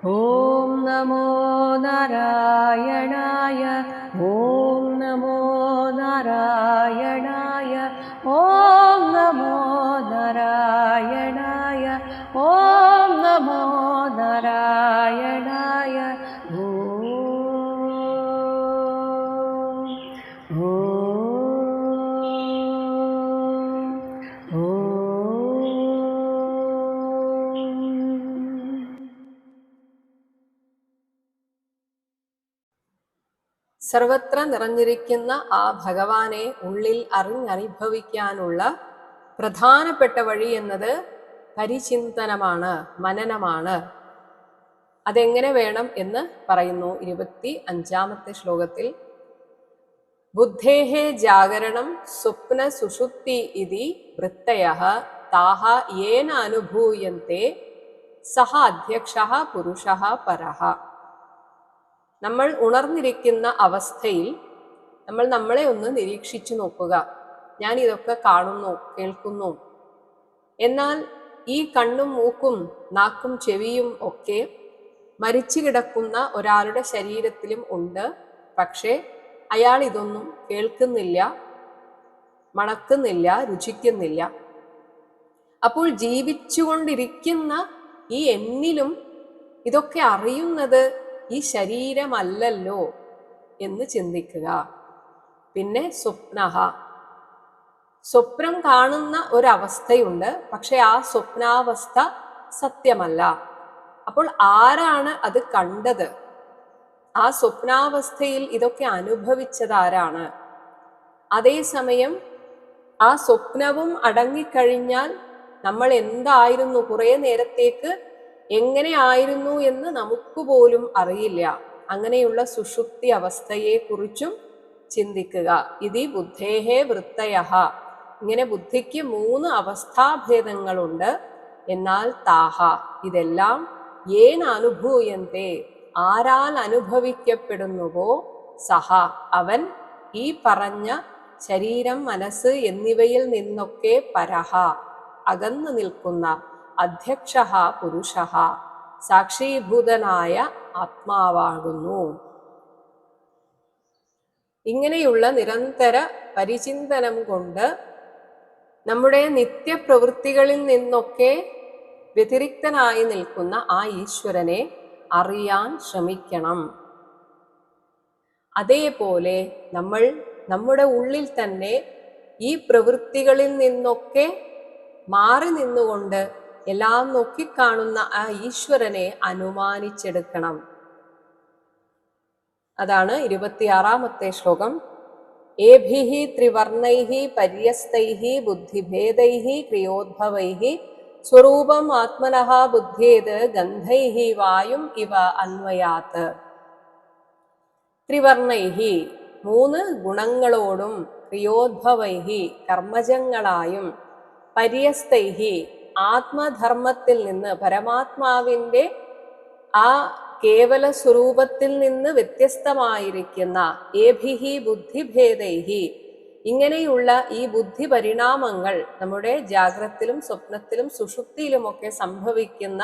ഓം നമോ നാരായണായ. ഓം നമോ നാരായണായ. ഓം നമോ നാരായണായ. ഓം നമോ നാരായണായ. ഓം സർവത്ര നിറഞ്ഞിരിക്കുന്ന ആ ഭഗവാനെ ഉള്ളിൽ അറിഞ്ഞനുഭവിക്കാനുള്ള പ്രധാനപ്പെട്ട വഴി എന്നത് പരിചിന്തനമാണ്, മനനമാണ്. അതെങ്ങനെ വേണം എന്ന് പറയുന്നു 25-ാമത്തെ ശ്ലോകത്തിൽ. ബുദ്ധേഹേ ജാഗരണം സ്വപ്ന സുഷുപ്തി ഇതി വൃത്തയഃ താഹ യേന അനുഭൂയന്തെ സഹ അധ്യക്ഷഃ പുരുഷഃ പരഃ. നമ്മൾ ഉണർന്നിരിക്കുന്ന അവസ്ഥയിൽ നമ്മൾ നമ്മളെ ഒന്ന് നിരീക്ഷിച്ചു നോക്കുക. ഞാൻ ഇതൊക്കെ കാണുന്നു, കേൾക്കുന്നു. എന്നാൽ ഈ കണ്ണും മൂക്കും നാക്കും ചെവിയും ഒക്കെ മരിച്ചു കിടക്കുന്ന ഒരാളുടെ ശരീരത്തിലും ഉണ്ട്. പക്ഷേ അയാൾ ഇതൊന്നും കേൾക്കുന്നില്ല, മണക്കുന്നില്ല, രുചിക്കുന്നില്ല. അപ്പോൾ ജീവിച്ചുകൊണ്ടിരിക്കുന്ന ഈ എന്നിലും ഇതൊക്കെ അറിയുന്നത് ഈ ശരീരമല്ലല്ലോ എന്ന് ചിന്തിക്കുക. പിന്നെ സ്വപ്നഃ, സ്വപ്നം കാണുന്ന ഒരവസ്ഥയുണ്ട്. പക്ഷെ ആ സ്വപ്നാവസ്ഥ സത്യമല്ല. അപ്പോൾ ആരാണ് അത് കണ്ടത്? ആ സ്വപ്നാവസ്ഥയിൽ ഇതൊക്കെ അനുഭവിച്ചത് ആരാണ്? അതേസമയം ആ സ്വപ്നവും അടങ്ങിക്കഴിഞ്ഞാൽ നമ്മൾ എന്തായിരുന്നു, കുറേ നേരത്തേക്ക് എങ്ങനെ ആയിരുന്നു എന്ന് നമുക്ക് പോലും അറിയില്ല. അങ്ങനെയുള്ള സുഷുപ്തി അവസ്ഥയെ കുറിച്ചും ചിന്തിക്കുക. ഇതി ബുദ്ധേഹേ വൃത്തയഃ. ഇങ്ങനെ ബുദ്ധിക്ക് 3 അവസ്ഥാഭേദങ്ങളുണ്ട്. എന്നാൽ താഹ, ഇതെല്ലാം യേന അനുഭൂയന്തെ, ആരാൽ അനുഭവിക്കപ്പെടുന്നുവോ സഹ, അവൻ ഈ പറഞ്ഞ ശരീരം, മനസ്സ് എന്നിവയിൽ നിന്നൊക്കെ പരഹ, അകന്നു നിൽക്കുന്ന അധ്യക്ഷഃ പുരുഷഃ, സാക്ഷീഭൂതനായ ആത്മാവാകുന്നു. ഇങ്ങനെയുള്ള നിരന്തര പരിചിന്തനം കൊണ്ട് നമ്മുടെ നിത്യപ്രവൃത്തികളിൽ നിന്നൊക്കെ വ്യതിരിക്തനായി നിൽക്കുന്ന ആ ഈശ്വരനെ അറിയാൻ ശ്രമിക്കണം. അതേപോലെ നമ്മൾ നമ്മുടെ ഉള്ളിൽ തന്നെ ഈ പ്രവൃത്തികളിൽ നിന്നൊക്കെ മാറി നിന്നുകൊണ്ട് എല്ലാം നോക്കിക്കാണുന്ന ആ ഈശ്വരനെ അനുമാനിച്ചെടുക്കണം. അതാണ് 26-ാമത്തെ ശ്ലോകം. ഏഭിഹി ത്രിവർണൈഹി പര്യസ്തൈഹി ബുദ്ധിഭേദൈഹി ക്രിയോദ്ഭവൈഹി സ്വരൂപം ആത്മനഃ ബുദ്ധ്യേത് ഗന്ധൈഹി വായും ഇവ അന്വയാത്. ത്രിവർണൈഹി, 3 ഗുണങ്ങളോടും, ക്രിയോദ്ഭവൈഹി, കർമ്മജങ്ങളായും, പര്യസ്തൈഹി, ആത്മധർമ്മത്തിൽ നിന്ന്, പരമാത്മാവിൻ്റെ ആ കേവല സ്വരൂപത്തിൽ നിന്ന് വ്യത്യസ്തമായിരിക്കുന്ന, ഏഭിഹി ബുദ്ധിഭേദൈഹി, ഇങ്ങനെയുള്ള ഈ ബുദ്ധി പരിണാമങ്ങൾ നമ്മുടെ ജാഗ്രത്തിലും സ്വപ്നത്തിലും സുഷുപ്തിയിലുമൊക്കെ സംഭവിക്കുന്ന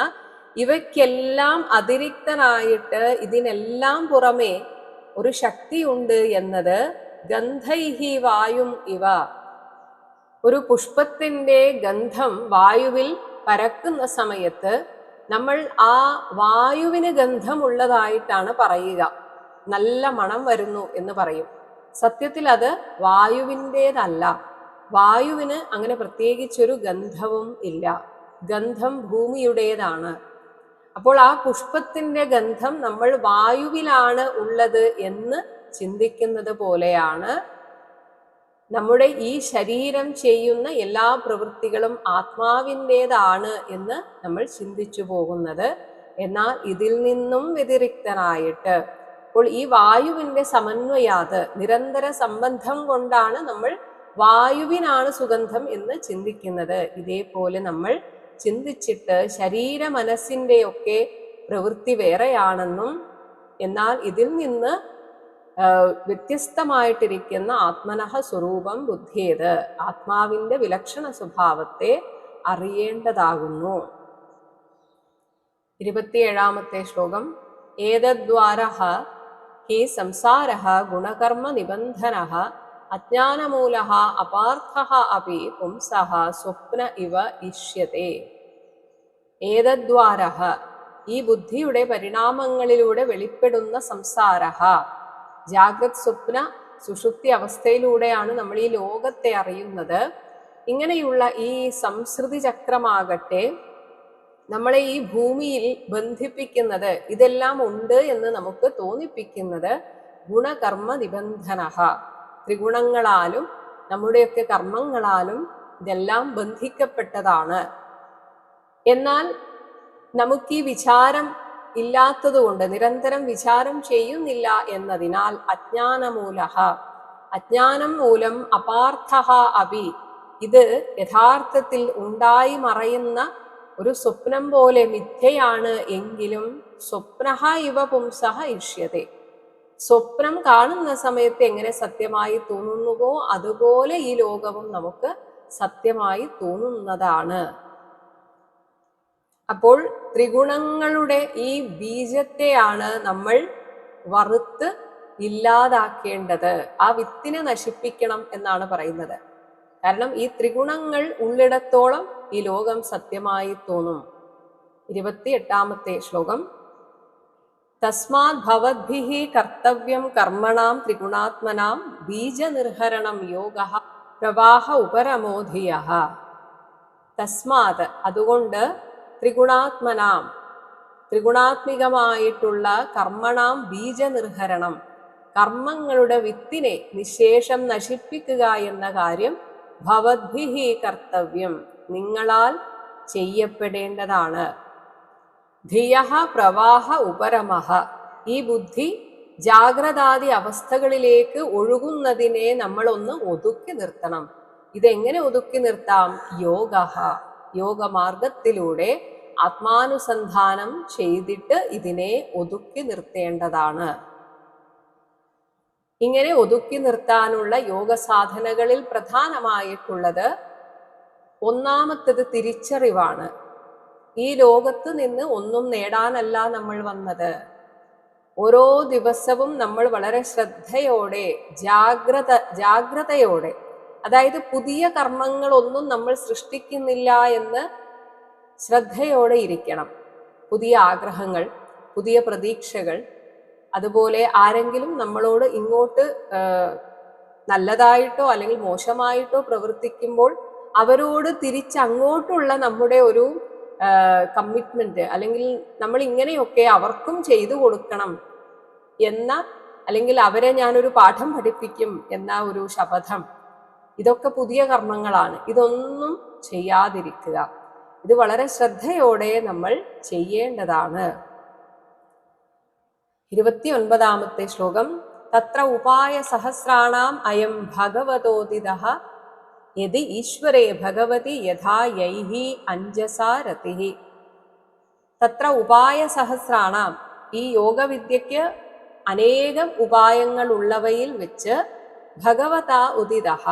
ഇവയ്ക്കെല്ലാം അതിരിക്തനായിട്ട് ഇതിനെല്ലാം പുറമെ ഒരു ശക്തിയുണ്ട് എന്നത് ഗന്ധൈഹി വായും ഇവ. ഒരു പുഷ്പത്തിന്റെ ഗന്ധം വായുവിൽ പരക്കുന്ന സമയത്ത് നമ്മൾ ആ വായുവിന് ഗന്ധമുള്ളതായിട്ടാണ് പറയുക. നല്ല മണം വരുന്നു എന്ന് പറയും. സത്യത്തിൽ അത് വായുവിൻ്റേതല്ല. വായുവിന് അങ്ങനെ പ്രത്യേകിച്ചൊരു ഗന്ധവും ഇല്ല. ഗന്ധം ഭൂമിയുടേതാണ്. അപ്പോൾ ആ പുഷ്പത്തിന്റെ ഗന്ധം നമ്മൾ വായുവിലാണ് ഉള്ളത് എന്ന് ചിന്തിക്കുന്നത് പോലെയാണ് നമ്മുടെ ഈ ശരീരം ചെയ്യുന്ന എല്ലാ പ്രവൃത്തികളും ആത്മാവിൻ്റേതാണ് എന്ന് നമ്മൾ ചിന്തിച്ചു പോകുന്നത്. എന്നാൽ ഇതിൽ നിന്നും വ്യതിരിക്തനായിട്ട്, അപ്പോൾ ഈ വായുവിൻ്റെ സമന്വയാത്, നിരന്തര സംബന്ധം കൊണ്ടാണ് നമ്മൾ വായുവിനാണ് സുഗന്ധം എന്ന് ചിന്തിക്കുന്നത്. ഇതേപോലെ നമ്മൾ ചിന്തിച്ചിട്ട് ശരീര മനസ്സിൻ്റെയൊക്കെ പ്രവൃത്തി വേറെയാണെന്നും, എന്നാൽ ഇതിൽ നിന്ന് വ്യത്യസ്തമായിട്ടിരിക്കുന്ന ആത്മനഃ സ്വരൂപം ബുദ്ധിയേത്, ആത്മാവിൻ്റെ വിലക്ഷണ സ്വഭാവത്തെ അറിയേണ്ടതാകുന്നു. 27-ാമത്തെ ശ്ലോകം. ഏതദ്വാരഃ ഹി സംസാരഃ ഗുണകർമ്മ നിബന്ധനഃ അജ്ഞാനമൂലഃ അപാർത്ഥഃ അപി പുംസഃ സ്വപ്ന ഇവ ഇഷ്യത്തെ. ഏതദ്വാരഃ, ഈ ബുദ്ധിയുടെ പരിണാമങ്ങളിലൂടെ വെളിപ്പെടുന്ന സംസാരഃ, ജാഗ്രത് സ്വപ്ന സുഷുപ്തി അവസ്ഥയിലൂടെയാണ് നമ്മൾ ഈ ലോകത്തെ അറിയുന്നത്. ഇങ്ങനെയുള്ള ഈ സംസൃതി ചക്രമാകട്ടെ നമ്മളെ ഈ ഭൂമിയിൽ ബന്ധിപ്പിക്കുന്നത്, ഇതെല്ലാം ഉണ്ട് എന്ന് നമുക്ക് തോന്നിപ്പിക്കുന്നത് ഗുണകർമ്മ നിബന്ധനഃ, ത്രിഗുണങ്ങളാലും നമ്മുടെയൊക്കെ കർമ്മങ്ങളാലും ഇതെല്ലാം ബന്ധിക്കപ്പെട്ടതാണ്. എന്നാൽ നമുക്ക് ഈ വിചാരം ഇല്ലാത്തതുകൊണ്ട്, നിരന്തരം വിചാരം ചെയ്യുന്നില്ല എന്നതിനാൽ അജ്ഞാനമൂലഃ, അജ്ഞാനം മൂലം അപാർത്ഥഃ അപി, ഇത് യഥാർത്ഥത്തിൽ ഉണ്ടായി മറയുന്ന ഒരു സ്വപ്നം പോലെ മിഥ്യയാണ് എങ്കിലും സ്വപ്നഃ ഇവ പുംസഃ ഇഷ്യത്തെ, സ്വപ്നം കാണുന്ന സമയത്ത് എങ്ങനെ സത്യമായി തോന്നുന്നുവോ അതുപോലെ ഈ ലോകവും നമുക്ക് സത്യമായി തോന്നുന്നതാണ്. അപ്പോൾ ത്രിഗുണങ്ങളുടെ ഈ ബീജത്തെയാണ് നമ്മൾ വറുത്ത് ഇല്ലാതാക്കേണ്ടത്, ആ വിത്തിനെ നശിപ്പിക്കണം എന്നാണ് പറയുന്നത്. കാരണം ഈ ത്രിഗുണങ്ങൾ ഉള്ളിടത്തോളം ഈ ലോകം സത്യമായി തോന്നും. 28-ാമത്തെ ശ്ലോകം. തസ്മാത് ഭവദ്ഭിഃ കർത്തവ്യം കർമ്മണാം ത്രിഗുണാത്മനാം ബീജനിർഹരണം യോഗഃ പ്രവാഹ ഉപരമോധിയഃ. തസ്മാത്, അതുകൊണ്ട്, ത്രിഗുണാത്മനാം, ത്രിഗുണാത്മികമായിട്ടുള്ള കർമ്മണാം ബീജനിർഹരണം, കർമ്മങ്ങളുടെ വിത്തിനെ നിശേഷം നശിപ്പിക്കുക എന്ന കാര്യം ഭവദ്ഭിഃ കർത്തവ്യം, നിങ്ങളാൽ ചെയ്യപ്പെടേണ്ടതാണ്. ധിയഃ പ്രവാഹ ഉപരമഃ, ഈ ബുദ്ധി ജാഗ്രതാദി അവസ്ഥകളിലേക്ക് ഒഴുകുന്നതിനെ നമ്മളൊന്ന് ഒതുക്കി നിർത്തണം. ഇതെങ്ങനെ ഒതുക്കി നിർത്താം? യോഗഃ, യോഗമാർഗത്തിലൂടെ ആത്മാനുസന്ധാനം ചെയ്തിട്ട് ഇതിനെ ഒതുക്കി നിർത്തേണ്ടതാണ്. ഇങ്ങനെ ഒതുക്കി നിർത്താനുള്ള യോഗ സാധനകളിൽ പ്രധാനമായിട്ടുള്ളത് ഒന്നാമത്തത് തിരിച്ചറിവാണ്. ഈ ലോകത്ത് നിന്ന് ഒന്നും നേടാനല്ല നമ്മൾ വന്നത്. ഓരോ ദിവസവും നമ്മൾ വളരെ ശ്രദ്ധയോടെ, ജാഗ്രതയോടെ, അതായത് പുതിയ കർമ്മങ്ങളൊന്നും നമ്മൾ സൃഷ്ടിക്കുന്നില്ല എന്ന് ശ്രദ്ധയോടെ ഇരിക്കണം. പുതിയ ആഗ്രഹങ്ങൾ, പുതിയ പ്രതീക്ഷകൾ, അതുപോലെ ആരെങ്കിലും നമ്മളോട് ഇങ്ങോട്ട് നല്ലതായിട്ടോ അല്ലെങ്കിൽ മോശമായിട്ടോ പ്രവർത്തിക്കുമ്പോൾ അവരോട് തിരിച്ചങ്ങോട്ടുള്ള നമ്മുടെ ഒരു കമ്മിറ്റ്മെന്റ്, അല്ലെങ്കിൽ നമ്മൾ ഇങ്ങനെയൊക്കെ അവർക്കും ചെയ്തു കൊടുക്കണം എന്ന, അല്ലെങ്കിൽ അവരെ ഞാനൊരു പാഠം പഠിപ്പിക്കും എന്ന ഒരു ശപഥം, ഇതൊക്കെ പുതിയ കർമ്മങ്ങളാണ്. ഇതൊന്നും ചെയ്യാതിരിക്കുക. ഇത് വളരെ ശ്രദ്ധയോടെ നമ്മൾ ചെയ്യേണ്ടതാണ്. 29-ാമത്തെ ശ്ലോകം. തത്ര ഉപായ സഹസ്രാണാം അയം ഭഗവതോദിതഃ യദി ഈശ്വരേ ഭഗവതി യഥാ യൈഹി അഞ്ജസാ രതിഃ. തത്ര ഉപായ സഹസ്രാണാം, ഈ യോഗവിദ്യയ്ക്ക് അനേകം ഉപായങ്ങൾ ഉള്ളവയിൽ വെച്ച് ഭഗവതാ ഉദിതഃ,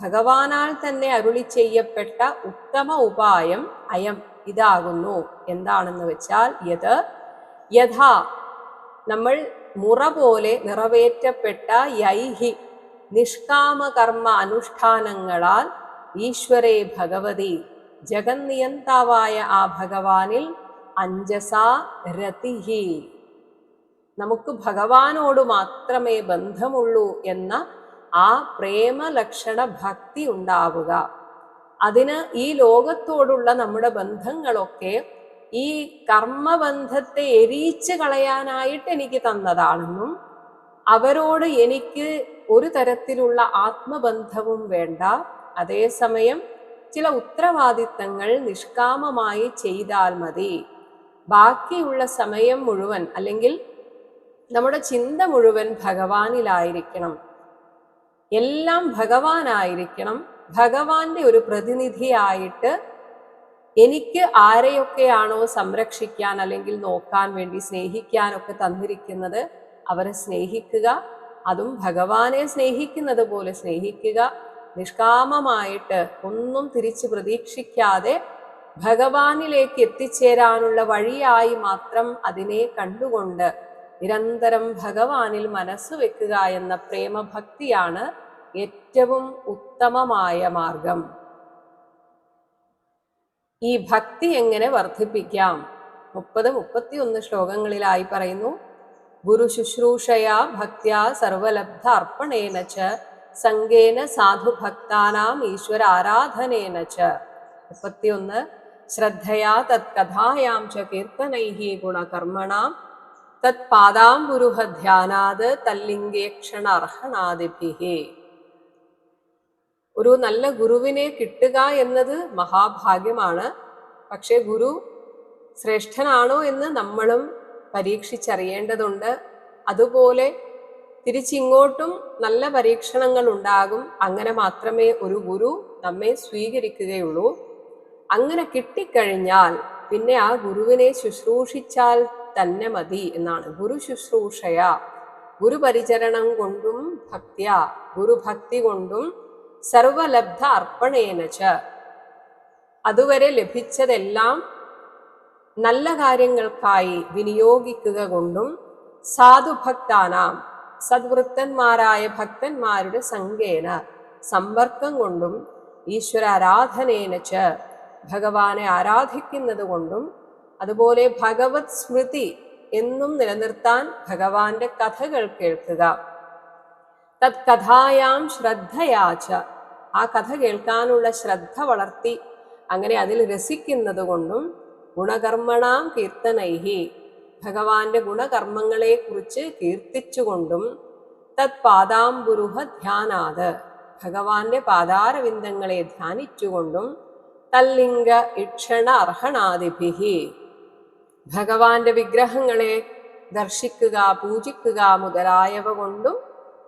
ഭഗവാനാൽ തന്നെ അരുളി ചെയ്യപ്പെട്ട ഉത്തമ ഉപായം അയം, ഇതാകുന്നു. എന്താണെന്ന് വെച്ചാൽ യത്, യഥാ, നമ്മൾ മുറ പോലെ നിറവേറ്റപ്പെട്ട യൈഹി, നിഷ്കാമകർമ്മ അനുഷ്ഠാനങ്ങളാൽ ഈശ്വരേ ഭഗവതി, ജഗന്നിയന്താവായ ആ ഭഗവാനിൽ അഞ്ജസാ രതിഹി, നമുക്ക് ഭഗവാനോട് മാത്രമേ ബന്ധമുള്ളൂ എന്ന ആ പ്രേമലക്ഷണ ഭക്തി ഉണ്ടാവുക. അതിന് ഈ ലോകത്തോടുള്ള നമ്മുടെ ബന്ധങ്ങളൊക്കെ ഈ കർമ്മബന്ധത്തെ എരിയിച്ച് കളയാനായിട്ട് എനിക്ക് തന്നതാണെന്നും അവരോട് എനിക്ക് ഒരു തരത്തിലുള്ള ആത്മബന്ധവും വേണ്ട, അതേസമയം ചില ഉത്തരവാദിത്തങ്ങൾ നിഷ്കാമമായി ചെയ്താൽ മതി, ബാക്കിയുള്ള സമയം മുഴുവൻ അല്ലെങ്കിൽ നമ്മുടെ ചിന്ത മുഴുവൻ ഭഗവാനിലായിരിക്കണം, എല്ലാം ഭഗവാനായിരിക്കണം. ഭഗവാന്റെ ഒരു പ്രതിനിധിയായിട്ട് എനിക്ക് ആരെയൊക്കെയാണോ സംരക്ഷിക്കാൻ അല്ലെങ്കിൽ നോക്കാൻ വേണ്ടി, സ്നേഹിക്കാനൊക്കെ തന്നിരിക്കുന്നത്, അവരെ സ്നേഹിക്കുക, അതും ഭഗവാനെ സ്നേഹിക്കുന്നത് പോലെ സ്നേഹിക്കുക. നിഷ്കാമമായിട്ട് ഒന്നും തിരിച്ച് പ്രതീക്ഷിക്കാതെ ഭഗവാനിലേക്ക് എത്തിച്ചേരാനുള്ള വഴിയായി മാത്രം അതിനെ കണ്ടുകൊണ്ട് നിരന്തരം ഭഗവാനിൽ മനസ്സ് വെക്കുക എന്ന പ്രേമഭക്തിയാണ് ഏറ്റവും ഉത്തമമായ മാർഗം. ഈ ഭക്തി എങ്ങനെ വർദ്ധിപ്പിക്കാം? 30-31 ശ്ലോകങ്ങളിലായി പറയുന്നു. ഗുരു ശുശ്രൂഷയാ ഭക്ത്യാ സർവലബ്ധ അർപ്പണേന ച സംഗേന സാധുഭക്താനാം ഈശ്വര ആരാധനേന ച. 31 ശ്രദ്ധയാ തത്കഥായാം ച കീർത്തനൈഃ ഗുണകർമ്മണാം തത് പാദാംബുരുഹ ധ്യാനാത് തല്ലിംഗേക്ഷണ അർഹണാദിഭിഃ. ഒരു നല്ല ഗുരുവിനെ കിട്ടുക എന്നത് മഹാഭാഗ്യമാണ്. പക്ഷെ ഗുരു ശ്രേഷ്ഠനാണോ എന്ന് നമ്മളും പരീക്ഷിച്ചറിയേണ്ടതുണ്ട്. അതുപോലെ തിരിച്ചിങ്ങോട്ടും നല്ല പരീക്ഷണങ്ങൾ ഉണ്ടാകും. അങ്ങനെ മാത്രമേ ഒരു ഗുരു നമ്മെ സ്വീകരിക്കുകയുള്ളൂ. അങ്ങനെ കിട്ടിക്കഴിഞ്ഞാൽ പിന്നെ ആ ഗുരുവിനെ ശുശ്രൂഷിച്ചാൽ തന്നെ മതി എന്നാണ്. ഗുരു ശുശ്രൂഷയ, ഗുരുപരിചരണം കൊണ്ടും ഭക്ത്യ, ഗുരുഭക്തി കൊണ്ടും സർവലബ്ധ അർപ്പണേനച്ച, അതുവരെ ലഭിച്ചതെല്ലാം നല്ല കാര്യങ്ങൾക്കായി വിനിയോഗിക്കുക കൊണ്ടും സാധുഭക്താനാം, സദ്വൃത്തന്മാരായ ഭക്തന്മാരുടെ സംഗേന, സമ്പർക്കം കൊണ്ടും ഈശ്വര ആരാധനേനച്ച, ഭഗവാനെ ആരാധിക്കുന്നത് കൊണ്ടും, അതുപോലെ ഭഗവത് സ്മൃതി എന്നും നിലനിർത്താൻ ഭഗവാന്റെ കഥകൾ കേൾക്കുക. തത് കഥായാം ശ്രദ്ധയാച്ച, ആ കഥ കേൾക്കാനുള്ള ശ്രദ്ധ വളർത്തി അങ്ങനെ അതിൽ രസിക്കുന്നത് കൊണ്ടും, ഗുണകർമ്മണാം കീർത്തനൈഹി, ഭഗവാന്റെ ഗുണകർമ്മങ്ങളെ കുറിച്ച് കീർത്തിച്ചുകൊണ്ടും, തത് പാദാംബുരുഹ ധ്യാനാത്, ഭഗവാന്റെ പാദാരവിന്ദങ്ങളെ ധ്യാനിച്ചുകൊണ്ടും, തല്ലിംഗ ഇക്ഷണ അർഹണാദിഭിഹി, ഭഗവാന്റെ വിഗ്രഹങ്ങളെ ദർശിക്കുക, പൂജിക്കുക മുതലായവ കൊണ്ടും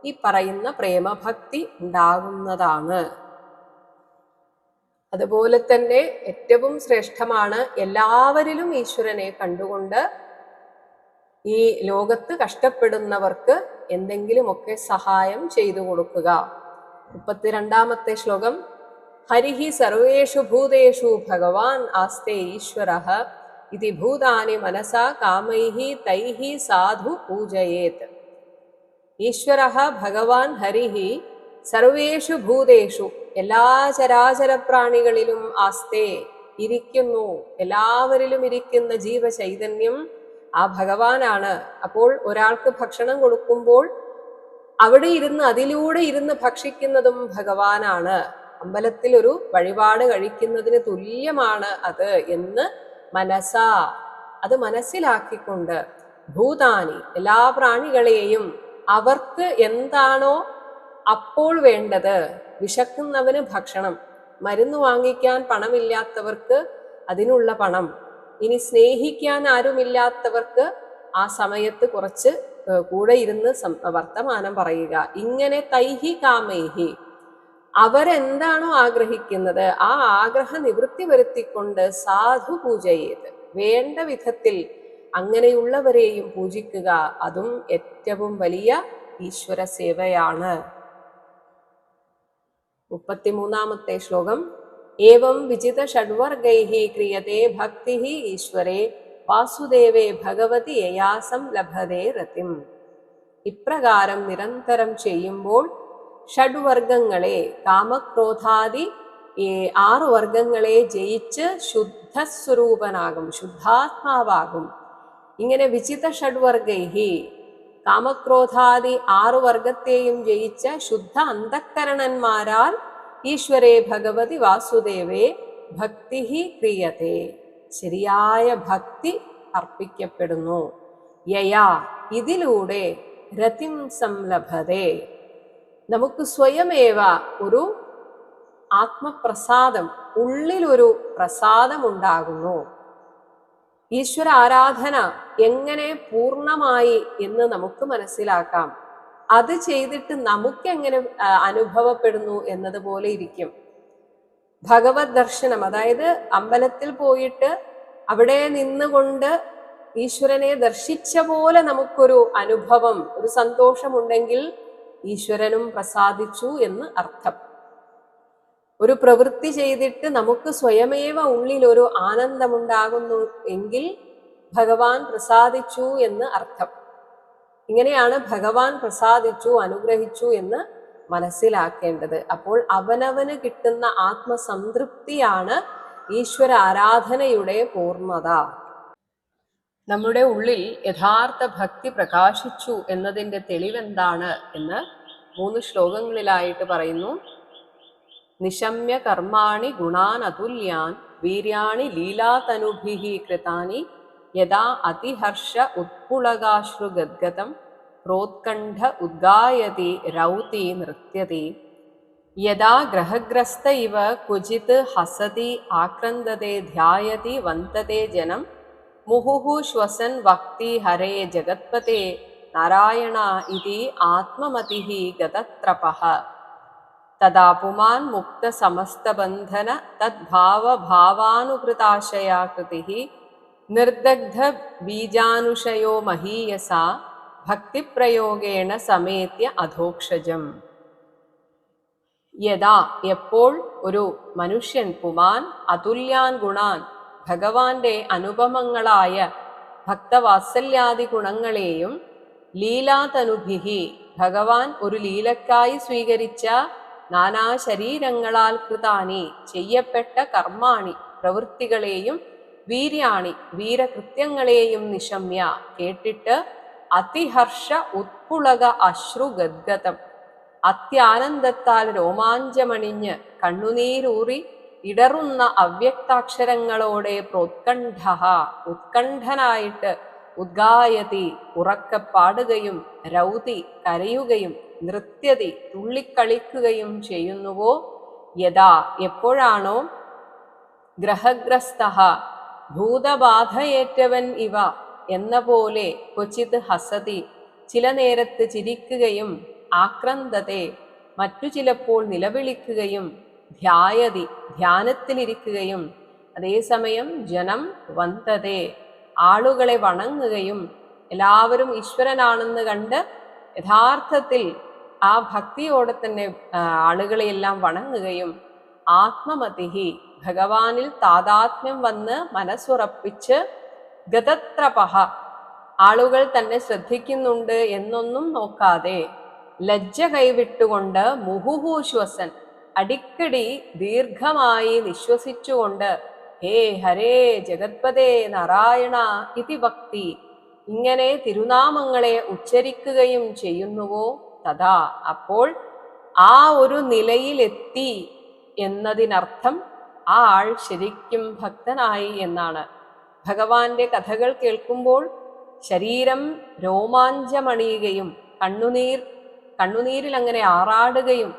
ഈ പറയുന്ന പ്രേമഭക്തി ഉണ്ടാകുന്നതാണ്. അതുപോലെ തന്നെ ഏറ്റവും ശ്രേഷ്ഠമാണ് എല്ലാവരിലും ഈശ്വരനെ കണ്ടുകൊണ്ട് ഈ ലോകത്ത് കഷ്ടപ്പെടുന്നവർക്ക് എന്തെങ്കിലുമൊക്കെ സഹായം ചെയ്തു കൊടുക്കുക. 32 ശ്ലോകം. ഹരിഹി സർവേഷു ഭൂതേഷു ഭഗവാൻ ആസ്തേ ഈശ്വരഃ ഇതി ഭൂതാനി മനസാ കാമൈഹി തൈഹി സാധു പൂജയേത്. ഈശ്വരഃ ഭഗവാൻ ഹരിഹി സർവേഷു ഭൂതേഷു, എല്ലാ ചരാചര പ്രാണികളിലും ആസ്തേ ഇരിക്കുന്നു, എല്ലാവരിലും ഇരിക്കുന്ന ജീവചൈതന്യം ആ ഭഗവാനാണ്. അപ്പോൾ ഒരാൾക്ക് ഭക്ഷണം കൊടുക്കുമ്പോൾ അവിടെ ഇരുന്ന് അതിലൂടെ ഇരുന്ന് ഭക്ഷിക്കുന്നതും ഭഗവാനാണ്. അമ്പലത്തിൽ ഒരു വഴിപാട് കഴിക്കുന്നതിന് തുല്യമാണ് അത് എന്ന് മനസാ, അത് മനസ്സിലാക്കിക്കൊണ്ട്, ഭൂതാനി, എല്ലാ പ്രാണികളെയും അവർക്ക് എന്താണോ അപ്പോൾ വേണ്ടത്, വിശക്കുന്നവന് ഭക്ഷണം, മരുന്ന് വാങ്ങിക്കാൻ പണമില്ലാത്തവർക്ക് അതിനുള്ള പണം, ഇനി സ്നേഹിക്കാൻ ആരുമില്ലാത്തവർക്ക് ആ സമയത്ത് കുറച്ച് കൂടെ ഇരുന്ന് വർത്തമാനം പറയുക. ഇങ്ങനെ തൈഹി കാമൈഹി, അവരെന്താണോ ആഗ്രഹിക്കുന്നത് ആ ആഗ്രഹ നിവൃത്തി വരുത്തിക്കൊണ്ട് സാധു പൂജയേത്, വേണ്ട വിധത്തിൽ അങ്ങനെയുള്ളവരെയും പൂജിക്കുക. അതും ഏറ്റവും വലിയ ഈശ്വര സേവയാണ്. 33 ശ്ലോകം. ഏവം വിജിത ഷഡ്വർഗൈഃ ക്രിയതേ ഭക്തിഃ ഈശ്വരേ വാസുദേവേ ഭഗവതി യയാസം ലഭതേ രതിം. ഇപ്രകാരം നിരന്തരം ചെയ്യുമ്പോൾ ഷഡ്വർഗങ്ങളെ, കാമക്രോധാദി 6 വർഗങ്ങളെ ജയിച്ച് ശുദ്ധസ്വരൂപനാകും, ശുദ്ധാത്മാവാകും. ഇങ്ങനെ വിചിത ഷഡ്വർഗൈഃ, കാമക്രോധാദി 6 വർഗത്തെയും ജയിച്ച ശുദ്ധ അന്തഃകരണന്മാരാൽ ഈശ്വരേ ഭഗവതി വാസുദേവേ ഭക്തിഃ ക്രിയതേ, ശരിയായ ഭക്തി അർപ്പിക്കപ്പെടുന്നു. യയാ, ഇതിലൂടെ രതിം സംലഭതേ, നമുക്ക് സ്വയമേവ ഒരു ആത്മപ്രസാദം, ഉള്ളിലൊരു പ്രസാദം ഉണ്ടാകുന്നു. ഈശ്വര ആരാധന എങ്ങനെ പൂർണ്ണമായി എന്ന് നമുക്ക് മനസ്സിലാക്കാം. അത് ചെയ്തിട്ട് നമുക്ക് എങ്ങനെ അനുഭവപ്പെടുന്നു എന്നതുപോലെ ഇരിക്കും. ഭഗവത് ദർശനം, അതായത് അമ്പലത്തിൽ പോയിട്ട് അവിടെ നിന്നുകൊണ്ട് ഈശ്വരനെ ദർശിച്ച പോലെ നമുക്കൊരു അനുഭവം, ഒരു സന്തോഷമുണ്ടെങ്കിൽ ഈശ്വരനും പ്രസാദിച്ചു എന്ന് അർത്ഥം. ഒരു പ്രവൃത്തി ചെയ്തിട്ട് നമുക്ക് സ്വയമേവ ഉള്ളിൽ ഒരു ആനന്ദമുണ്ടാകുന്നു എങ്കിൽ ഭഗവാൻ പ്രസാദിച്ചു എന്ന് അർത്ഥം. ഇങ്ങനെയാണ് ഭഗവാൻ പ്രസാദിച്ചു, അനുഗ്രഹിച്ചു എന്ന് മനസ്സിലാക്കേണ്ടത്. അപ്പോൾ അവനവന് കിട്ടുന്ന ആത്മസംതൃപ്തിയാണ് ഈശ്വര ആരാധനയുടെ പൂർണ്ണത. നമ്മുടെ ഉള്ളിൽ യഥാർത്ഥ ഭക്തി പ്രകാശിച്ചു എന്നതിൻ്റെ തെളിവെന്താണ് എന്ന് 3 ശ്ലോകങ്ങളിലായിട്ട് പറയുന്നു. നിശമ്യ കർമാണി ഗുണാൻ അതുല്യാൻ വീര്യാണി ലീലാതനുഭിഃ കൃതാനി യഥാ അതിഹർഷ ഉത്പുളകാശ്രുഗദ്ഗതം പ്രോത്കണ്ഠ ഉദ്ഗായതി രൗതി നൃത്യതി യഥാ ഗ്രഹഗ്രസ്ത ഇവ ക്വചിത് ഹസതി ആക്രന്ദതേ ധ്യായതി വന്ദതേ ജനം മുഹുഹു ശ്വസൻ വക്തി ഹരേ ജഗത്പതേ നാരായണ ഇതി ആത്മമതിഃ ഗതത്രപഃ തദാ പുമാൻ മുക്ത സമസ്തബന്ധന തദ്ഭാവഭാവാനുകൃതാശയാ കൃതിഃ നിർദഗ്ധ ബീജാനുഷയോ മഹീയസാ ഭക്തിപ്രയോഗേണ സമേത്യ അധോക്ഷജം. യഥാ എപ്പോൾ ഒരു മനുഷ്യൻ പുമാൻ അതുല്യാൻ ഗുണാൻ ഭഗവാന്റെ അനുപമങ്ങളായ ഭക്തവാത്സല്യാദി ഗുണങ്ങളെയും ലീലാതനുഭിഃ ഭഗവാൻ ഒരു ലീലക്കായി സ്വീകരിച്ച നാനാ ശരീരങ്ങളാൽ കൃതാനി ചെയ്യപ്പെട്ട കർമാണി പ്രവൃത്തികളെയും വീര്യാണി വീരകൃത്യങ്ങളെയും നിശമ്യ കേട്ടിട്ട് അതിഹർഷ ഉത്പുളക അശ്രുഗദ്ഗതം അത്യാനന്ദത്താൽ രോമാഞ്ചമണിഞ്ഞ് കണ്ണുനീരൂറി ഇടറുന്ന അവ്യക്താക്ഷരങ്ങളോടെ പ്രോത്കണ്ഠ ഉത്കണ്ഠനായിട്ട് ഉദ്ഗായതി ഉറക്കെ പാടുകയും രൗതി കരയുകയും നൃത്യതി തുള്ളിക്കളിക്കുകയും ചെയ്യുന്നുവോ യഥാ എപ്പോഴാണോ ഗ്രഹഗ്രസ്ത ഭൂതബാധയേറ്റവൻ ഇവ എന്ന പോലെ ക്വചിത് ഹസതി ചില നേരത്ത് ചിരിക്കുകയും ആക്രന്ദത്തെ മറ്റു ചിലപ്പോൾ നിലവിളിക്കുകയും ധ്യായതി ധ്യാനത്തിലിരിക്കുകയും അതേസമയം ജനം വന്ദതേ ആളുകളെ വണങ്ങുകയും എല്ലാവരും ഈശ്വരനാണെന്ന് കണ്ട് യഥാർത്ഥത്തിൽ ആ ഭക്തിയോടെ തന്നെ ആളുകളെയെല്ലാം വണങ്ങുകയും ആത്മമതിഃ ഭഗവാനിൽ താതാത്മ്യം വന്ന് മനസ്സുറപ്പിച്ച് ഗതത്രപഃ ആളുകൾ തന്നെ ശ്രദ്ധിക്കുന്നുണ്ട് എന്നൊന്നും നോക്കാതെ ലജ്ജ കൈവിട്ടുകൊണ്ട് മുഹുഹു ശ്വസൻ അടിക്കടി ദീർഘമായി നിശ്വസിച്ചുകൊണ്ട് ഹേ ഹരേ ജഗത്പതേ നാരായണ ഇതി ഭക്തി ഇങ്ങനെ തിരുനാമങ്ങളെ ഉച്ചരിക്കുകയും ചെയ്യുന്നുവോ തഥാ അപ്പോൾ ആ ഒരു നിലയിലെത്തി എന്നതിനർത്ഥം ആ ആൾ ശരിക്കും ഭക്തനായി എന്നാണ്. ഭഗവാന്റെ കേൾക്കുമ്പോൾ ശരീരം രോമാഞ്ചമണിയുകയും കണ്ണുനീരിൽ അങ്ങനെ ആറാടുകയും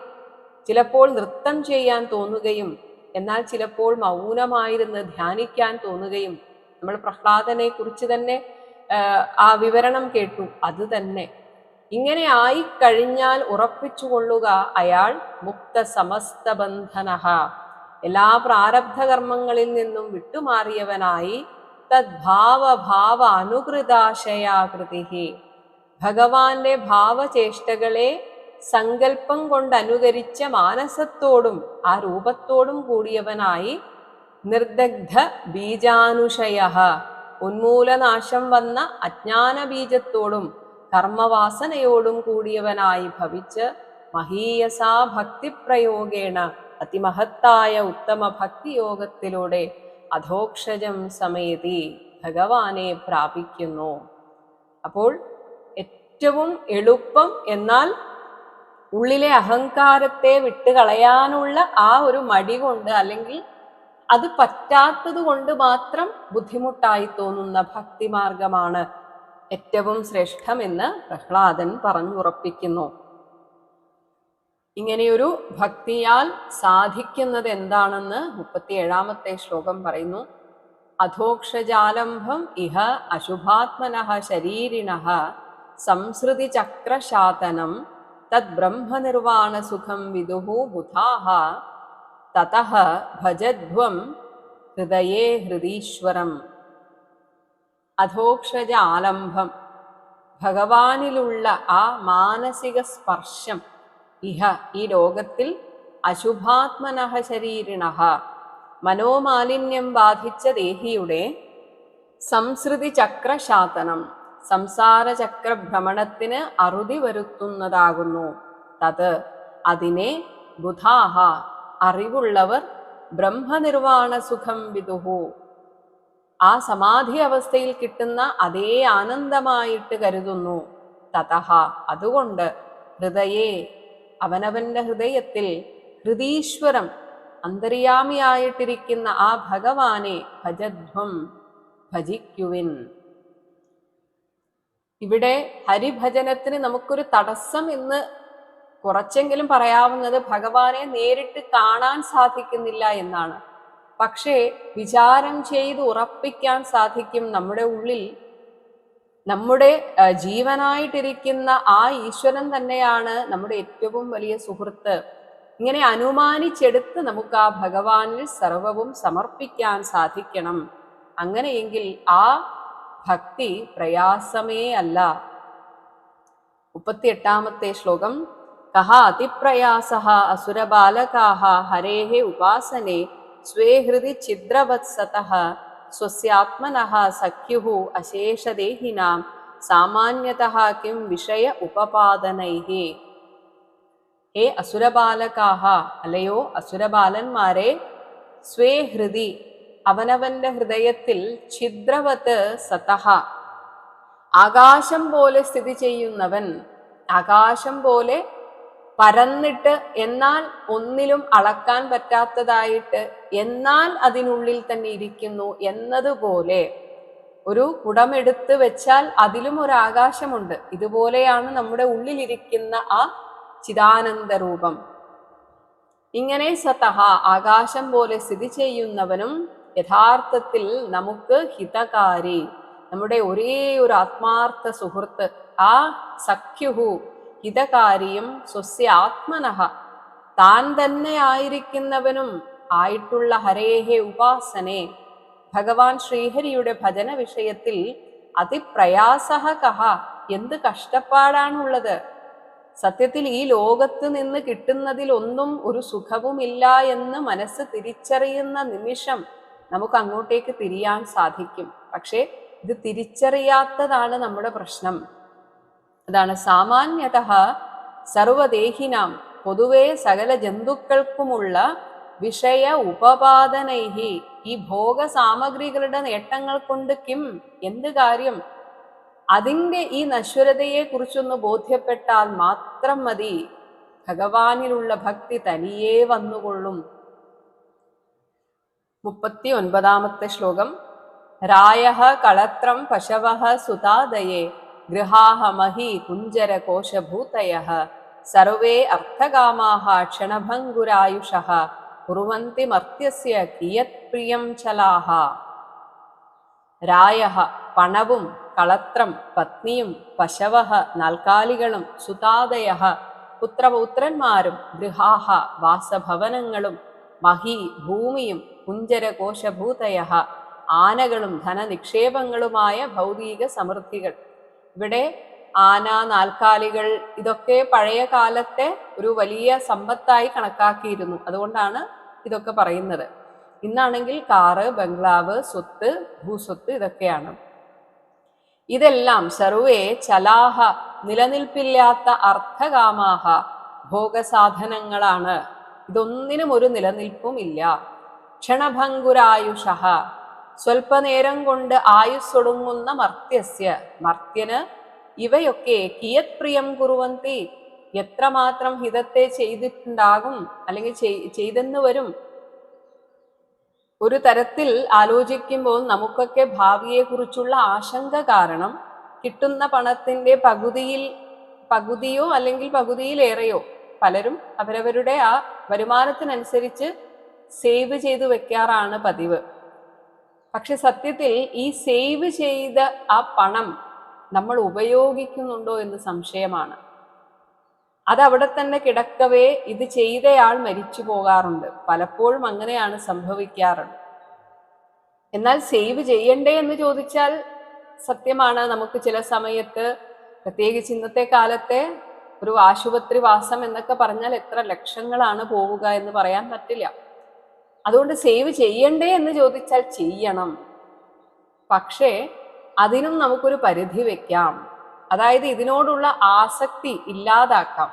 ചിലപ്പോൾ നൃത്തം ചെയ്യാൻ തോന്നുകയും എന്നാൽ ചിലപ്പോൾ മൗനമായിരുന്ന് ധ്യാനിക്കാൻ തോന്നുകയും നമ്മൾ പ്രഹ്ലാദനെ കുറിച്ച് തന്നെ ആ വിവരണം കേട്ടു. അത് തന്നെ ഇങ്ങനെ ആയിക്കഴിഞ്ഞാൽ ഉറപ്പിച്ചുകൊള്ളുക അയാൾ മുക്ത സമസ്ത ബന്ധനഃ എല്ലാ പ്രാരബ്ധ കർമ്മങ്ങളിൽ നിന്നും വിട്ടുമാറിയവനായി തദ്ഭാവഭാവ അനുകൃതാശയാകൃതിഃ ഭഗവാന്റെ ഭാവചേഷ്ടകളെ സങ്കല്പം കൊണ്ട് അനുകരിച്ച മാനസത്തോടും ആ രൂപത്തോടും കൂടിയവനായി നിർദഗ്ധ ബീജാനുഷയഃ ഉന്മൂലനാശം വന്ന അജ്ഞാന ബീജത്തോടും കർമ്മവാസനയോടും കൂടിയവനായി ഭവിച്ച് മഹീയസാ ഭക്തിപ്രയോഗേണ അതിമഹത്തായ ഉത്തമ ഭക്തിയോഗത്തിലൂടെ അധോക്ഷജം സമയതി ഭഗവാനെ പ്രാപിക്കുന്നു. അപ്പോൾ ഏറ്റവും എളുപ്പം എന്നാൽ ഉള്ളിലെ അഹങ്കാരത്തെ വിട്ടുകളയാനുള്ള ആ ഒരു മടി കൊണ്ട് അല്ലെങ്കിൽ അത് പറ്റാത്തത് കൊണ്ട് മാത്രം ബുദ്ധിമുട്ടായി തോന്നുന്ന ഭക്തിമാർഗമാണ് ഏറ്റവും ശ്രേഷ്ഠമെന്ന് പ്രഹ്ലാദൻ പറഞ്ഞുറപ്പിക്കുന്നു. ഇങ്ങനെയൊരു ഭക്തിയാൽ സാധിക്കുന്നത് എന്താണെന്ന് 37-ാമത്തെ ശ്ലോകം പറയുന്നു. അധോക്ഷജാലംഭം ഇഹ അശുഭാത്മനഃ ശരീരിണഃ സംസൃതി ചക്രശാതനം തദ്ബ്രഹ്മനിർവാണസുഖം വിദുഃ ബുധാഃ തതഃ ഭജധ്വം ഹൃദയേ ഹൃദീശ്വരം. അധോക്ഷജ ആലംബം ഭഗവാനിലുള്ള ആ മാനസിക സ്പർശം ഇഹ ഈ ലോകത്തിൽ അശുഭാത്മനഃ ശരീരിണഃ മനോമാലിന്യം ബാധിച്ച ദേഹിയുടെ സംസൃതി ചക്രശാതനം സംസാരചക്ര ഭ്രമണത്തിന് അറുതി വരുത്തുന്നതാകുന്നു. തത് അതിനെ ബുധാഹ അറിവുള്ളവർ ബ്രഹ്മനിർവാണ സുഖം വിദുഹു ആ സമാധി അവസ്ഥയിൽ കിട്ടുന്ന അതേ ആനന്ദമായിട്ട് കരുതുന്നു. തതഹ അതുകൊണ്ട് ഹൃദയേ അവനവന്റെ ഹൃദയത്തിൽ ഹൃദീശ്വരം അന്തര്യാമിയായിട്ടിരിക്കുന്ന ആ ഭഗവാനെ ഭജധ്വം ഭജിക്കുവിൻ. ഇവിടെ ഹരിഭജനത്തിന് നമുക്കൊരു തടസ്സം എന്ന് കുറച്ചെങ്കിലും പറയാവുന്നത് ഭഗവാനെ നേരിട്ട് കാണാൻ സാധിക്കുന്നില്ല എന്നാണ്. പക്ഷേ വിചാരം ചെയ്ത് ഉറപ്പിക്കാൻ സാധിക്കും നമ്മുടെ ഉള്ളിൽ നമ്മുടെ ജീവനായിട്ടിരിക്കുന്ന ആ ഈശ്വരൻ തന്നെയാണ് നമ്മുടെ ഏറ്റവും വലിയ സുഹൃത്ത്. ഇങ്ങനെ അനുമാനിച്ചെടുത്ത് നമുക്ക് ആ ഭഗവാനിൽ സർവവും സമർപ്പിക്കാൻ സാധിക്കണം. അങ്ങനെയെങ്കിൽ ആ ഭക്തി പ്രയാസമേ അല്ല. 38-ാമത്തെ ശ്ലോകം. കഹ അതിപ്രയാസഃ അസുരബാലകാഃ ഹരേഃ ഉപാസനേ സ്വേ ഹൃദി ഛിദ്രവത്സതഃ സ്വസ്യാത്മനഃ സഖ്യുഃ അശേഷദേഹിനാം സാമാന്യതഃ കിം വിഷയ ഉപപാദനൈഃ. ഹേ അസുരബാലകാഃ അല്ലയോ അസുരബാലന്മാരെ, സ്വേ ഹൃദി അവനവന്റെ ഹൃദയത്തിൽ ഛിദ്രവത് സതഃ ആകാശം പോലെ സ്ഥിതി ചെയ്യുന്നവൻ, ആകാശം പോലെ പരന്നിട്ട് എന്നാൽ ഒന്നിലും അളക്കാൻ പറ്റാത്തതായിട്ട് എന്നാൽ അതിനുള്ളിൽ തന്നെ ഇരിക്കുന്നു എന്നതുപോലെ ഒരു കുടമെടുത്ത് വെച്ചാൽ അതിലും ഒരു ആകാശമുണ്ട്. ഇതുപോലെയാണ് നമ്മുടെ ഉള്ളിലിരിക്കുന്ന ആ ചിദാനന്ദ രൂപം. ഇങ്ങനെ സതഹ ആകാശം പോലെ സ്ഥിതി ചെയ്യുന്നവനും യഥാർത്ഥത്തിൽ നമുക്ക് ഹിതകാരി, നമ്മുടെ ഒരേ ഒരു ആത്മാർത്ഥ സുഹൃത്ത്, ആ സഖ്യുഹു ഹിതകാരിയും സ്വസ്യ ആത്മനഃ താൻ തന്നെ ആയിരിക്കുന്നവനും ആയിട്ടുള്ള ഹരേഹേ ഉപാസനെ ഭഗവാൻ ശ്രീഹരിയുടെ ഭജന വിഷയത്തിൽ അതിപ്രയാസഃ കഹ എന്ത് കഷ്ടപ്പാടാണുള്ളത്. സത്യത്തിൽ ഈ ലോകത്ത് നിന്ന് കിട്ടുന്നതിലൊന്നും ഒരു സുഖവുമില്ല എന്ന് മനസ്സ് തിരിച്ചറിയുന്ന നിമിഷം നമുക്ക് അങ്ങോട്ടേക്ക് തിരിയാൻ സാധിക്കും. പക്ഷേ ഇത് തിരിച്ചറിയാത്തതാണ് നമ്മുടെ പ്രശ്നം. അതാണ് സാമാന്യതഃ സർവദേഹിനാം പൊതുവെ സകല ജന്തുക്കൾക്കുമുള്ള വിഷയ ഉപപാദനൈഹി ഈ ഭോഗ സാമഗ്രികളുടെ നേട്ടങ്ങൾ കൊണ്ട് കിം എന്ത് കാര്യം, അതിൻ്റെ ഈ നശ്വരതയെ കുറിച്ചൊന്ന് ബോധ്യപ്പെട്ടാൽ മാത്രം മതി. ഭഗവാനിലുള്ള ഭക്തി തനിയേ വന്നുകൊള്ളും. 39-ാമത്തെ ശ്ലോകം. രായഃ കളത്രം പശവഃ സുതാദയേ ഗൃഹാഃ മഹീ കുഞ്ചര കോശഭൂതയഃ സർവേ അർത്ഥകാമാഃ ക്ഷണഭംഗുരായുഷഃ കുർവന്തി മർത്യസ്യ കിയത് പ്രിയം ചലാഃ. രായഃ പണവും, കളത്രം പത്നിയും, പശവഃ നാൽക്കാലികളും, സുതാദയഃ പുത്രപൗത്രന്മാരും, ഗൃഹാഃ വാസഭവനങ്ങളും, മഹീ ഭൂമിയും, കുഞ്ചര കോശഭൂതയഃ ആനകളും ധനനിക്ഷേപങ്ങളുമായ ഭൗതിക സമൃദ്ധികൾ. ഇവിടെ ആന, നാൽക്കാലികൾ ഇതൊക്കെ പഴയ കാലത്തെ ഒരു വലിയ സമ്പത്തായി കണക്കാക്കിയിരുന്നു. അതുകൊണ്ടാണ് ഇതൊക്കെ പറയുന്നത്. ഇന്നാണെങ്കിൽ കാറ്, ബംഗ്ലാവ്, സ്വത്ത്, ഭൂസ്വത്ത് ഇതൊക്കെയാണ്. ഇതെല്ലാം സർവേ ചലാഹ നിലനിൽപ്പില്ലാത്ത അർത്ഥകാമാഹ ഭോഗസാധനങ്ങളാണ്. ഇതൊന്നിനും ഒരു നിലനിൽപ്പും ഇല്ല. ക്ഷണഭംഗുരായുഷഃ സ്വൽപ്പനേരം കൊണ്ട് ആയുസ്സൊടുങ്ങുന്ന മർത്യസ്യ മർത്യന് ഇവയൊക്കെ കിയത് പ്രിയം കുറുവന്തി എത്രമാത്രം ഹിതത്തെ ചെയ്തിട്ടുണ്ടാകും അല്ലെങ്കിൽ ചെയ്തെന്ന് വരും. ഒരു തരത്തിൽ ആലോചിക്കുമ്പോൾ നമുക്കൊക്കെ ഭാവിയെക്കുറിച്ചുള്ള ആശങ്ക കാരണം കിട്ടുന്ന പണത്തിന്റെ പകുതിയോ അല്ലെങ്കിൽ പകുതിയിലേറെയോ പലരും അവരവരുടെ ആ വരുമാനത്തിനനുസരിച്ച് സേവ് ചെയ്ത് വെക്കാറാണ് പതിവ്. പക്ഷെ സത്യത്തിൽ ഈ സേവ് ചെയ്ത ആ പണം നമ്മൾ ഉപയോഗിക്കുന്നുണ്ടോ എന്ന് സംശയമാണ്. അതവിടെ തന്നെ കിടക്കവേ ഇത് ചെയ്തയാൾ മരിച്ചു പോകാറുണ്ട്. പലപ്പോഴും അങ്ങനെയാണ് സംഭവിക്കാറുള്ളത്. എന്നാൽ സേവ് ചെയ്യണ്ടേ എന്ന് ചോദിച്ചാൽ സത്യമാണ്, നമുക്ക് ചില സമയത്ത് പ്രത്യേകിച്ച് ഇന്നത്തെ കാലത്തെ ഒരു ആശുപത്രി വാസം എന്നൊക്കെ പറഞ്ഞാൽ എത്ര ലക്ഷങ്ങളാണ് പോവുക എന്ന് പറയാൻ പറ്റില്ല. അതുകൊണ്ട് സേവ് ചെയ്യണ്ടേ എന്ന് ചോദിച്ചാൽ ചെയ്യണം. പക്ഷേ അതിനും നമുക്കൊരു പരിധി വെക്കാം. അതായത് ഇതിനോടുള്ള ആസക്തി ഇല്ലാതാക്കാം.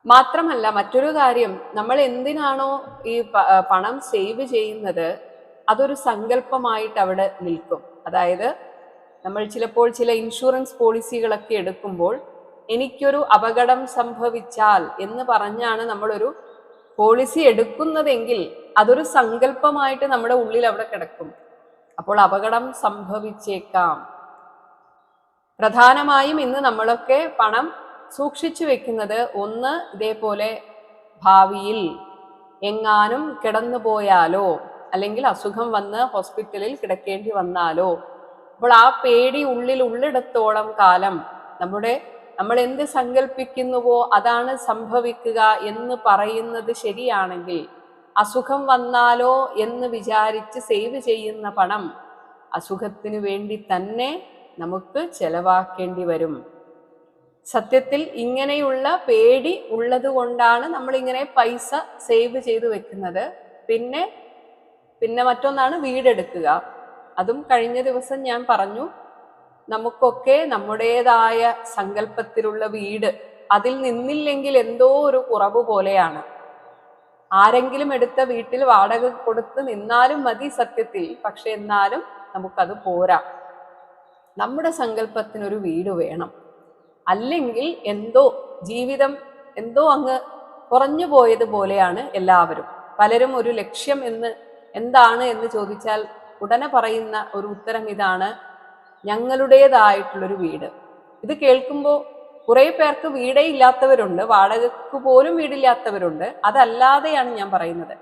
മാത്രമല്ല മറ്റൊരു കാര്യം, നമ്മൾ എന്തിനാണോ ഈ പണം സേവ് ചെയ്യുന്നത് അതൊരു സങ്കല്പമായിട്ട് അവിടെ നിൽക്കും. അതായത് നമ്മൾ ചിലപ്പോൾ ചില ഇൻഷുറൻസ് പോളിസികളൊക്കെ എടുക്കുമ്പോൾ എനിക്കൊരു അപകടം സംഭവിച്ചാൽ എന്ന് പറഞ്ഞാണ് നമ്മളൊരു പോളിസി എടുക്കുന്നതെങ്കിൽ അതൊരു സങ്കല്പമായിട്ട് നമ്മുടെ ഉള്ളിൽ അവിടെ കിടക്കും. അപ്പോൾ അപകടം സംഭവിച്ചേക്കാം. പ്രധാനമായും ഇന്ന് നമ്മളൊക്കെ പണം സൂക്ഷിച്ചു വെക്കുന്നത് ഒന്ന് ഇതേപോലെ ഭാവിയിൽ എങ്ങാനും കിടന്നുപോയാലോ അല്ലെങ്കിൽ അസുഖം വന്ന് ഹോസ്പിറ്റലിൽ കിടക്കേണ്ടി വന്നാലോ, അപ്പോൾ ആ പേടി ഉള്ളിടത്തോളം കാലം നമ്മൾ എന്ത് സങ്കല്പിക്കുന്നുവോ അതാണ് സംഭവിക്കുക എന്ന് പറയുന്നത് ശരിയാണെങ്കിൽ അസുഖം വന്നാലോ എന്ന് വിചാരിച്ച് സേവ് ചെയ്യുന്ന പണം അസുഖത്തിനു വേണ്ടി തന്നെ നമുക്ക് ചെലവാക്കേണ്ടി വരും. സത്യത്തിൽ ഇങ്ങനെയുള്ള പേടി ഉള്ളത് കൊണ്ടാണ് നമ്മളിങ്ങനെ പൈസ സേവ് ചെയ്ത് വെക്കുന്നത്. പിന്നെ മറ്റൊന്നാണ് വീടെടുക്കുക. അതും കഴിഞ്ഞ ദിവസം ഞാൻ പറഞ്ഞു, നമുക്കൊക്കെ നമ്മുടേതായ സങ്കല്പത്തിലുള്ള വീട് അതിൽ നിന്നില്ലെങ്കിൽ എന്തോ ഒരു കുറവ് പോലെയാണ്. ആരെങ്കിലും എടുത്ത വീട്ടിൽ വാടക കൊടുത്ത് നിന്നാലും മതി സത്യത്തിൽ. പക്ഷെ എന്നാലും നമുക്കത് പോരാ. നമ്മുടെ സങ്കല്പത്തിനൊരു വീട് വേണം. അല്ലെങ്കിൽ ജീവിതം എന്തോ അങ്ങ് കുറഞ്ഞു പോയതുപോലെയാണ് എല്ലാവരും. പലരും ഒരു ലക്ഷ്യം എന്താണ് എന്ന് ചോദിച്ചാൽ ഉടനെ പറയുന്ന ഒരു ഉത്തരം ഇതാണ്, ഞങ്ങളുടേതായിട്ടുള്ളൊരു വീട്. ഇത് കേൾക്കുമ്പോൾ കുറെ പേർക്ക് വീടേ ഇല്ലാത്തവരുണ്ട്, വാടകക്ക് പോലും വീടില്ലാത്തവരുണ്ട്. അതല്ലാതെയാണ് ഞാൻ പറയുന്നത്.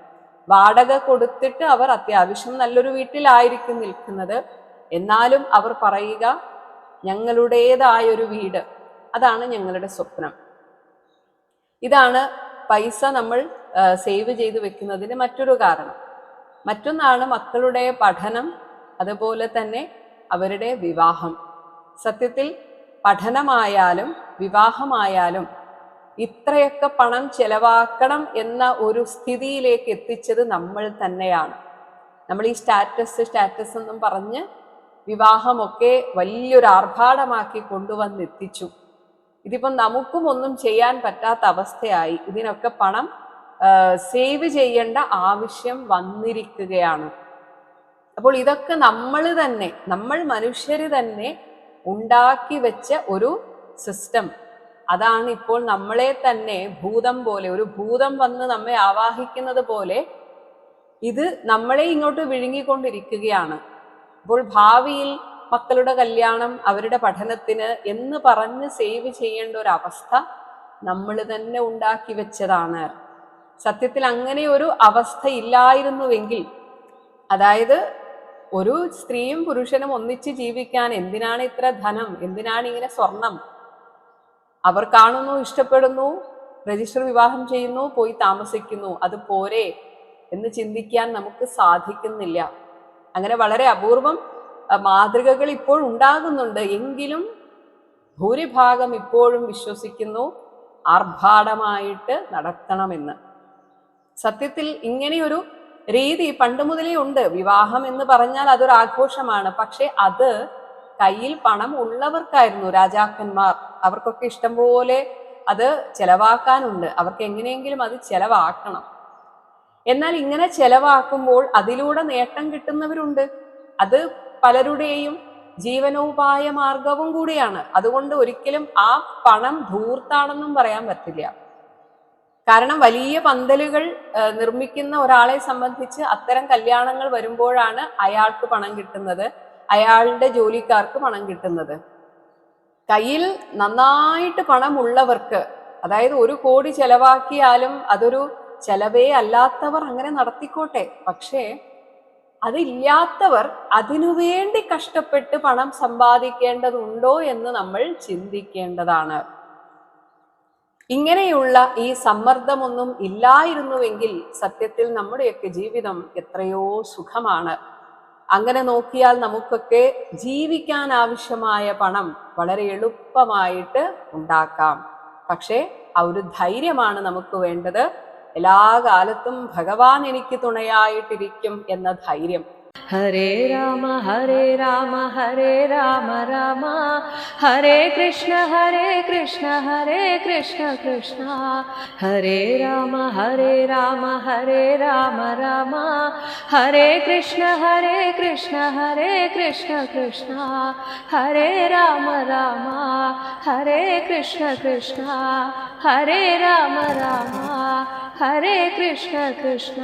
വാടക കൊടുത്തിട്ട് അവർ അത്യാവശ്യം നല്ലൊരു വീട്ടിലായിരിക്കും നിൽക്കുന്നത്. എന്നാലും അവർ പറയുക ഞങ്ങളുടേതായൊരു വീട്, അതാണ് ഞങ്ങളുടെ സ്വപ്നം. ഇതാണ് പൈസ നമ്മൾ സേവ് ചെയ്ത് വെക്കുന്നതിന് മറ്റൊരു കാരണം. മറ്റൊന്നാണ് മക്കളുടെ പഠനം, അതുപോലെ തന്നെ അവരുടെ വിവാഹം. സത്യത്തിൽ പഠനമായാലും വിവാഹമായാലും ഇത്രയൊക്കെ പണം ചെലവാക്കണം എന്ന ഒരു സ്ഥിതിയിലേക്ക് എത്തിച്ചത് നമ്മൾ തന്നെയാണ്. നമ്മൾ ഈ സ്റ്റാറ്റസ് എന്നും പറഞ്ഞ് വിവാഹമൊക്കെ വലിയൊരു ആർഭാടമാക്കി കൊണ്ടുവന്നെത്തിച്ചു. ഇതിപ്പം നമുക്കും ഒന്നും ചെയ്യാൻ പറ്റാത്ത അവസ്ഥയായി. ഇതിനൊക്കെ പണം സേവ് ചെയ്യേണ്ട ആവശ്യം വന്നിരിക്കുകയാണ്. അപ്പോൾ ഇതൊക്കെ നമ്മൾ മനുഷ്യര് തന്നെ ഉണ്ടാക്കി വെച്ച ഒരു സിസ്റ്റം. അതാണ് ഇപ്പോൾ നമ്മളെ തന്നെ ഭൂതം പോലെ, ഒരു ഭൂതം വന്ന് നമ്മെ ആവാഹിക്കുന്നത് പോലെ ഇത് നമ്മളെ ഇങ്ങോട്ട് വിഴുങ്ങിക്കൊണ്ടിരിക്കുകയാണ്. അപ്പോൾ ഭാവിയിൽ മക്കളുടെ കല്യാണം, അവരുടെ പഠനത്തിന് എന്ന് പറഞ്ഞ് സേവ് ചെയ്യേണ്ട ഒരു അവസ്ഥ നമ്മൾ തന്നെ ഉണ്ടാക്കി വെച്ചതാണ്. സത്യത്തിൽ അങ്ങനെ ഒരു അവസ്ഥ ഇല്ലായിരുന്നുവെങ്കിൽ, അതായത് ഒരു സ്ത്രീയും പുരുഷനും ഒന്നിച്ച് ജീവിക്കാൻ എന്തിനാണ് ഇത്ര ധനം, എന്തിനാണ് ഇങ്ങനെ സ്വർണം? അവർ കാണുന്നു, ഇഷ്ടപ്പെടുന്നു, രജിസ്റ്റർ വിവാഹം ചെയ്യുന്നു, പോയി താമസിക്കുന്നു, അത് പോരെ എന്ന് ചിന്തിക്കാൻ നമുക്ക് സാധിക്കുന്നില്ല. അങ്ങനെ വളരെ അപൂർവം മാതൃകകൾ ഇപ്പോൾ ഉണ്ടാകുന്നുണ്ട്. എങ്കിലും ഭൂരിഭാഗം ഇപ്പോഴും വിശ്വസിക്കുന്നു ആർഭാടമായിട്ട് നടത്തണമെന്ന്. സത്യത്തിൽ ഇങ്ങനെയൊരു രീതി പണ്ട് മുതലേ ഉണ്ട്. വിവാഹം എന്ന് പറഞ്ഞാൽ അതൊരു ആഘോഷമാണ്. പക്ഷെ അത് കയ്യിൽ പണം ഉള്ളവർക്കായിരുന്നു. രാജാക്കന്മാർ, അവർക്കൊക്കെ ഇഷ്ടം പോലെ അത് ചെലവാക്കാനുണ്ട്. അവർക്ക് എങ്ങനെയെങ്കിലും അത് ചെലവാക്കണം. എന്നാൽ ഇങ്ങനെ ചെലവാക്കുമ്പോൾ അതിലൂടെ നേട്ടം കിട്ടുന്നവരുണ്ട്. അത് പലരുടെയും ജീവനോപായ മാർഗവും കൂടിയാണ്. അതുകൊണ്ട് ഒരിക്കലും ആ പണം ധൂർത്താണെന്നും പറയാൻ പറ്റില്ല. കാരണം വലിയ പന്തലുകൾ നിർമ്മിക്കുന്ന ഒരാളെ സംബന്ധിച്ച് അത്തരം കല്യാണങ്ങൾ വരുമ്പോഴാണ് അയാൾക്ക് പണം കിട്ടുന്നത്, അയാളുടെ ജോലിക്കാർക്ക് പണം കിട്ടുന്നത്. കയ്യിൽ നന്നായിട്ട് പണമുള്ളവർക്ക്, അതായത് 1 കോടി ചെലവാക്കിയാലും അതൊരു ചെലവേ അല്ലാത്തവർ അങ്ങനെ നടത്തിക്കോട്ടെ. പക്ഷേ അതില്ലാത്തവർ അതിനുവേണ്ടി കഷ്ടപ്പെട്ട് പണം സമ്പാദിക്കേണ്ടതുണ്ടോ എന്ന് നമ്മൾ ചിന്തിക്കേണ്ടതാണ്. ഇങ്ങനെയുള്ള ഈ സമ്മർദ്ദമൊന്നും ഇല്ലായിരുന്നുവെങ്കിൽ സത്യത്തിൽ നമ്മുടെയൊക്കെ ജീവിതം എത്രയോ സുഖമാണ്. അങ്ങനെ നോക്കിയാൽ നമുക്കൊക്കെ ജീവിക്കാൻ ആവശ്യമായ പണം വളരെ എളുപ്പമായിട്ട് ഉണ്ടാക്കാം. പക്ഷേ ആ ഒരു ധൈര്യമാണ് നമുക്ക് വേണ്ടത്. എല്ലാ കാലത്തും ഭഗവാൻ എനിക്ക് തുണയായിട്ടിരിക്കും എന്ന ധൈര്യം. ഹരേ രാമ ഹരേ രാമ ഹരേ രാമ രാമ ഹരേ കൃഷ്ണ ഹരേ കൃഷ്ണ ഹരേ കൃഷ്ണ കൃഷ്ണ ഹരേ രാമ ഹരേ രാമ ഹരേ രാമ രാമ ഹരേ കൃഷ്ണ ഹരേ കൃഷ്ണ ഹരേ കൃഷ്ണ കൃഷ്ണ ഹരേ രാമ രാമ ഹരേ കൃഷ്ണ കൃഷ്ണ ഹരേ രാമ രാമ ഹരേ കൃഷ്ണ കൃഷ്ണ.